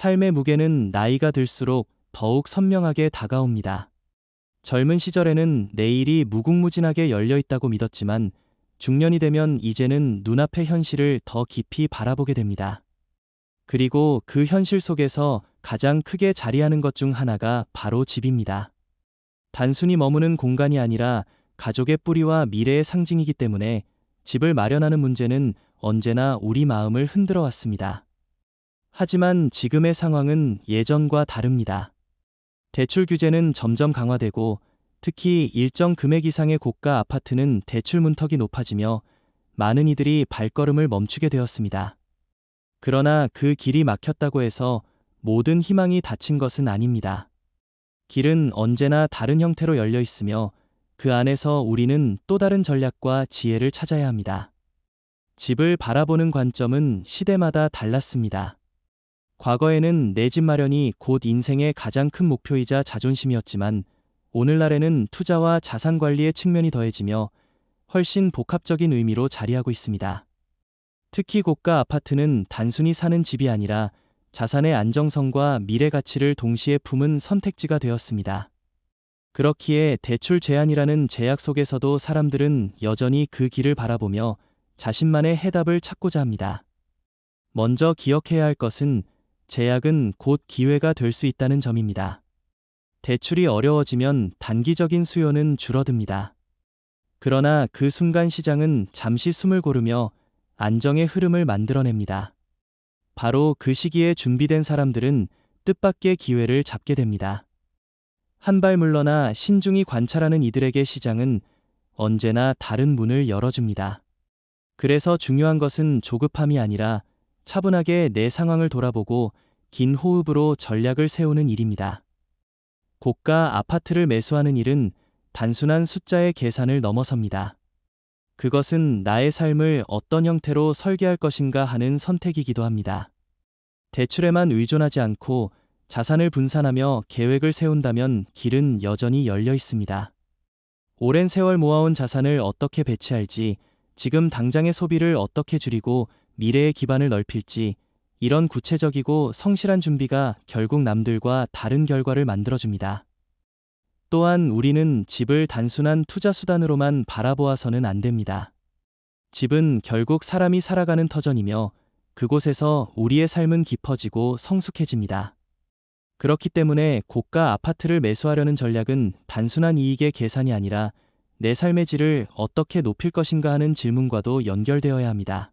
삶의 무게는 나이가 들수록 더욱 선명하게 다가옵니다. 젊은 시절에는 내일이 무궁무진하게 열려 있다고 믿었지만 중년이 되면 이제는 눈앞의 현실을 더 깊이 바라보게 됩니다. 그리고 그 현실 속에서 가장 크게 자리하는 것 중 하나가 바로 집입니다. 단순히 머무는 공간이 아니라 가족의 뿌리와 미래의 상징이기 때문에 집을 마련하는 문제는 언제나 우리 마음을 흔들어 왔습니다. 하지만 지금의 상황은 예전과 다릅니다. 대출 규제는 점점 강화되고 특히 일정 금액 이상의 고가 아파트는 대출 문턱이 높아지며 많은 이들이 발걸음을 멈추게 되었습니다. 그러나 그 길이 막혔다고 해서 모든 희망이 닫힌 것은 아닙니다. 길은 언제나 다른 형태로 열려 있으며 그 안에서 우리는 또 다른 전략과 지혜를 찾아야 합니다. 집을 바라보는 관점은 시대마다 달랐습니다. 과거에는 내 집 마련이 곧 인생의 가장 큰 목표이자 자존심이었지만 오늘날에는 투자와 자산 관리의 측면이 더해지며 훨씬 복합적인 의미로 자리하고 있습니다. 특히 고가 아파트는 단순히 사는 집이 아니라 자산의 안정성과 미래 가치를 동시에 품은 선택지가 되었습니다. 그렇기에 대출 제한이라는 제약 속에서도 사람들은 여전히 그 길을 바라보며 자신만의 해답을 찾고자 합니다. 먼저 기억해야 할 것은 제약은 곧 기회가 될 수 있다는 점입니다. 대출이 어려워지면 단기적인 수요는 줄어듭니다. 그러나 그 순간 시장은 잠시 숨을 고르며 안정의 흐름을 만들어냅니다. 바로 그 시기에 준비된 사람들은 뜻밖의 기회를 잡게 됩니다. 한 발 물러나 신중히 관찰하는 이들에게 시장은 언제나 다른 문을 열어줍니다. 그래서 중요한 것은 조급함이 아니라 차분하게 내 상황을 돌아보고 긴 호흡으로 전략을 세우는 일입니다. 고가 아파트를 매수하는 일은 단순한 숫자의 계산을 넘어섭니다. 그것은 나의 삶을 어떤 형태로 설계할 것인가 하는 선택이기도 합니다. 대출에만 의존하지 않고 자산을 분산하며 계획을 세운다면 길은 여전히 열려 있습니다. 오랜 세월 모아온 자산을 어떻게 배치할지, 지금 당장의 소비를 어떻게 줄이고 미래의 기반을 넓힐지, 이런 구체적이고 성실한 준비가 결국 남들과 다른 결과를 만들어줍니다. 또한 우리는 집을 단순한 투자 수단으로만 바라보아서는 안 됩니다. 집은 결국 사람이 살아가는 터전이며 그곳에서 우리의 삶은 깊어지고 성숙해집니다. 그렇기 때문에 고가 아파트를 매수하려는 전략은 단순한 이익의 계산이 아니라 내 삶의 질을 어떻게 높일 것인가 하는 질문과도 연결되어야 합니다.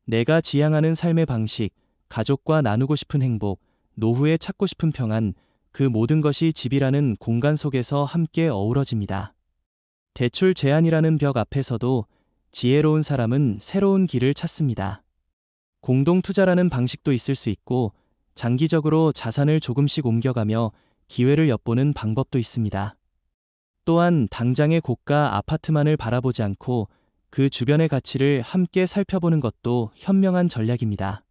내가 지향하는 삶의 방식, 가족과 나누고 싶은 행복, 노후에 찾고 싶은 평안, 그 모든 것이 집이라는 공간 속에서 함께 어우러집니다. 대출 제한이라는 벽 앞에서도 지혜로운 사람은 새로운 길을 찾습니다. 공동 투자라는 방식도 있을 수 있고 장기적으로 자산을 조금씩 옮겨가며 기회를 엿보는 방법도 있습니다. 또한 당장의 고가 아파트만을 바라보지 않고 그 주변의 가치를 함께 살펴보는 것도 현명한 전략입니다.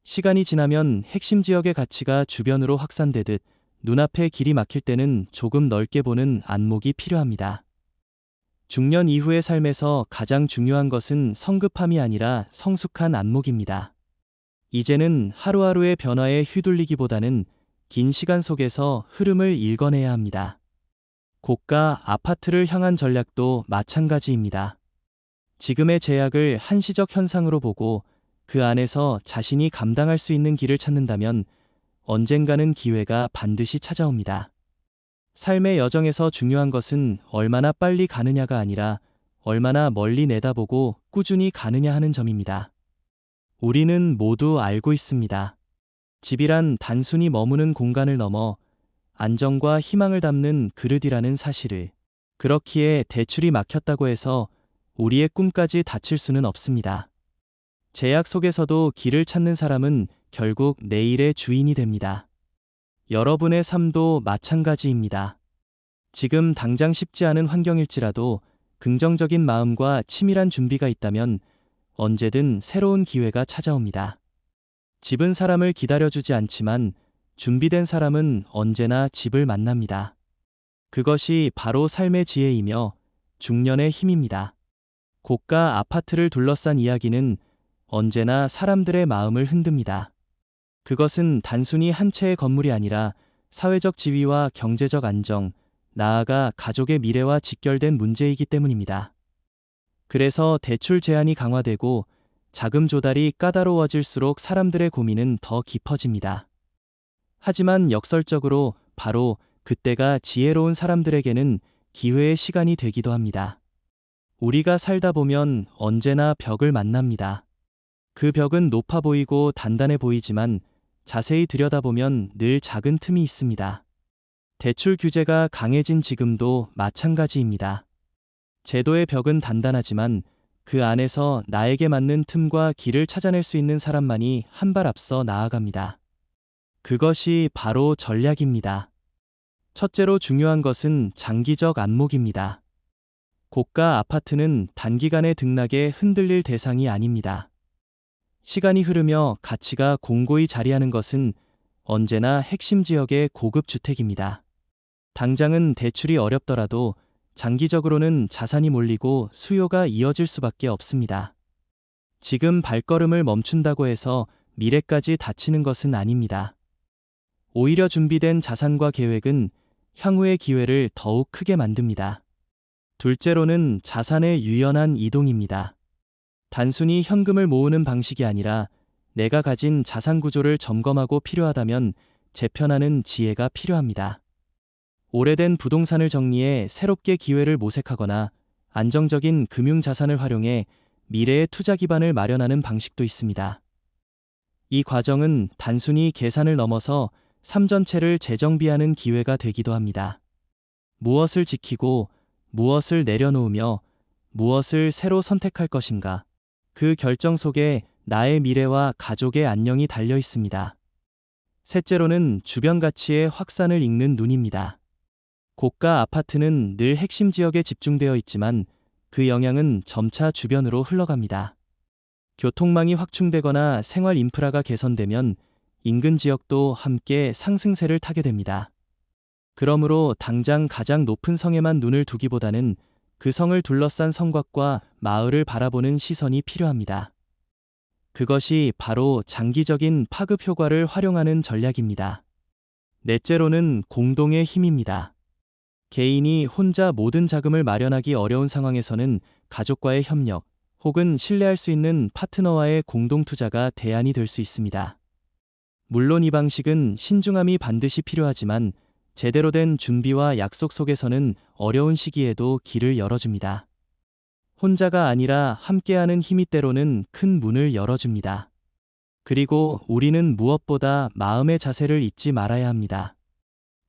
시간이 지나면 핵심 지역의 가치가 주변으로 확산되듯 눈앞에 길이 막힐 때는 조금 넓게 보는 안목이 필요합니다. 중년 이후의 삶에서 가장 중요한 것은 성급함이 아니라 성숙한 안목입니다. 이제는 하루하루의 변화에 휘둘리기보다는 긴 시간 속에서 흐름을 읽어내야 합니다. 고가 아파트를 향한 전략도 마찬가지입니다. 지금의 제약을 한시적 현상으로 보고 그 안에서 자신이 감당할 수 있는 길을 찾는다면 언젠가는 기회가 반드시 찾아옵니다. 삶의 여정에서 중요한 것은 얼마나 빨리 가느냐가 아니라 얼마나 멀리 내다보고 꾸준히 가느냐 하는 점입니다. 우리는 모두 알고 있습니다. 집이란 단순히 머무는 공간을 넘어 안정과 희망을 담는 그릇이라는 사실을. 그렇기에 대출이 막혔다고 해서 우리의 꿈까지 닫힐 수는 없습니다. 제약 속에서도 길을 찾는 사람은 결국 내일의 주인이 됩니다. 여러분의 삶도 마찬가지입니다. 지금 당장 쉽지 않은 환경일지라도 긍정적인 마음과 치밀한 준비가 있다면 언제든 새로운 기회가 찾아옵니다. 집은 사람을 기다려주지 않지만 준비된 사람은 언제나 집을 만납니다. 그것이 바로 삶의 지혜이며 중년의 힘입니다. 고가 아파트를 둘러싼 이야기는 언제나 사람들의 마음을 흔듭니다. 그것은 단순히 한 채의 건물이 아니라 사회적 지위와 경제적 안정, 나아가 가족의 미래와 직결된 문제이기 때문입니다. 그래서 대출 제한이 강화되고 자금 조달이 까다로워질수록 사람들의 고민은 더 깊어집니다. 하지만 역설적으로 바로 그때가 지혜로운 사람들에게는 기회의 시간이 되기도 합니다. 우리가 살다 보면 언제나 벽을 만납니다. 그 벽은 높아 보이고 단단해 보이지만 자세히 들여다보면 늘 작은 틈이 있습니다. 대출 규제가 강해진 지금도 마찬가지입니다. 제도의 벽은 단단하지만 그 안에서 나에게 맞는 틈과 길을 찾아낼 수 있는 사람만이 한 발 앞서 나아갑니다. 그것이 바로 전략입니다. 첫째로 중요한 것은 장기적 안목입니다. 고가 아파트는 단기간의 등락에 흔들릴 대상이 아닙니다. 시간이 흐르며 가치가 공고히 자리하는 것은 언제나 핵심 지역의 고급 주택입니다. 당장은 대출이 어렵더라도 장기적으로는 자산이 몰리고 수요가 이어질 수밖에 없습니다. 지금 발걸음을 멈춘다고 해서 미래까지 다치는 것은 아닙니다. 오히려 준비된 자산과 계획은 향후의 기회를 더욱 크게 만듭니다. 둘째로는 자산의 유연한 이동입니다. 단순히 현금을 모으는 방식이 아니라 내가 가진 자산 구조를 점검하고 필요하다면 재편하는 지혜가 필요합니다. 오래된 부동산을 정리해 새롭게 기회를 모색하거나 안정적인 금융 자산을 활용해 미래의 투자 기반을 마련하는 방식도 있습니다. 이 과정은 단순히 계산을 넘어서 삶 전체를 재정비하는 기회가 되기도 합니다. 무엇을 지키고 무엇을 내려놓으며 무엇을 새로 선택할 것인가. 그 결정 속에 나의 미래와 가족의 안녕이 달려 있습니다. 셋째로는 주변 가치의 확산을 읽는 눈입니다. 고가 아파트는 늘 핵심 지역에 집중되어 있지만 그 영향은 점차 주변으로 흘러갑니다. 교통망이 확충되거나 생활 인프라가 개선되면 인근 지역도 함께 상승세를 타게 됩니다. 그러므로 당장 가장 높은 성에만 눈을 두기보다는 그 성을 둘러싼 성곽과 마을을 바라보는 시선이 필요합니다. 그것이 바로 장기적인 파급 효과를 활용하는 전략입니다. 넷째로는 공동의 힘입니다. 개인이 혼자 모든 자금을 마련하기 어려운 상황에서는 가족과의 협력, 혹은 신뢰할 수 있는 파트너와의 공동 투자가 대안이 될 수 있습니다. 물론 이 방식은 신중함이 반드시 필요하지만 제대로 된 준비와 약속 속에서는 어려운 시기에도 길을 열어줍니다. 혼자가 아니라 함께하는 힘이 때로는 큰 문을 열어줍니다. 그리고 우리는 무엇보다 마음의 자세를 잊지 말아야 합니다.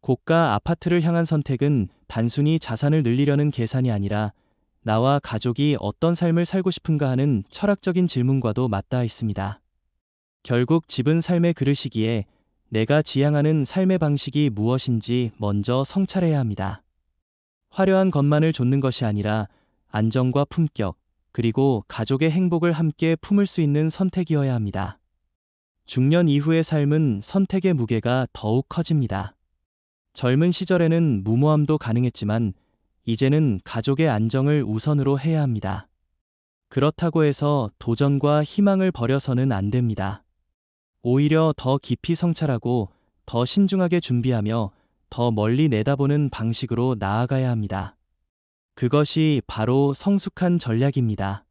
고가 아파트를 향한 선택은 단순히 자산을 늘리려는 계산이 아니라 나와 가족이 어떤 삶을 살고 싶은가 하는 철학적인 질문과도 맞닿아 있습니다. 결국 집은 삶의 그릇이기에 내가 지향하는 삶의 방식이 무엇인지 먼저 성찰해야 합니다. 화려한 것만을 좇는 것이 아니라 안정과 품격, 그리고 가족의 행복을 함께 품을 수 있는 선택이어야 합니다. 중년 이후의 삶은 선택의 무게가 더욱 커집니다. 젊은 시절에는 무모함도 가능했지만 이제는 가족의 안정을 우선으로 해야 합니다. 그렇다고 해서 도전과 희망을 버려서는 안 됩니다. 오히려 더 깊이 성찰하고 더 신중하게 준비하며 더 멀리 내다보는 방식으로 나아가야 합니다. 그것이 바로 성숙한 전략입니다.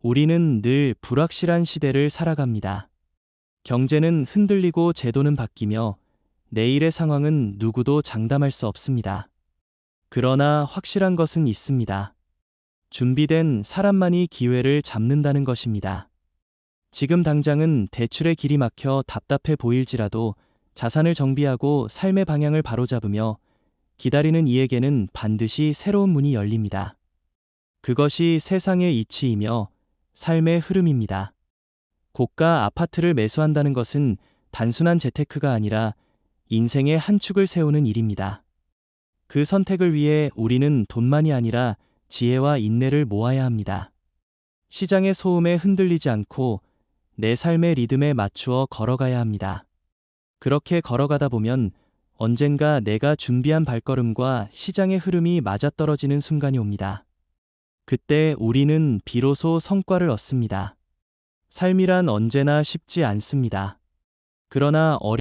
우리는 늘 불확실한 시대를 살아갑니다. 경제는 흔들리고 제도는 바뀌며 내일의 상황은 누구도 장담할 수 없습니다. 그러나 확실한 것은 있습니다. 준비된 사람만이 기회를 잡는다는 것입니다. 지금 당장은 대출의 길이 막혀 답답해 보일지라도 자산을 정비하고 삶의 방향을 바로잡으며 기다리는 이에게는 반드시 새로운 문이 열립니다. 그것이 세상의 이치이며 삶의 흐름입니다. 고가 아파트를 매수한다는 것은 단순한 재테크가 아니라 인생의 한 축을 세우는 일입니다. 그 선택을 위해 우리는 돈만이 아니라 지혜와 인내를 모아야 합니다. 시장의 소음에 흔들리지 않고 내 삶의 리듬에 맞추어 걸어가야 합니다. 그렇게 걸어가다 보면 언젠가 내가 준비한 발걸음과 시장의 흐름이 맞아떨어지는 순간이 옵니다. 그때 우리는 비로소 성과를 얻습니다. 삶이란 언제나 쉽지 않습니다. 그러나 어린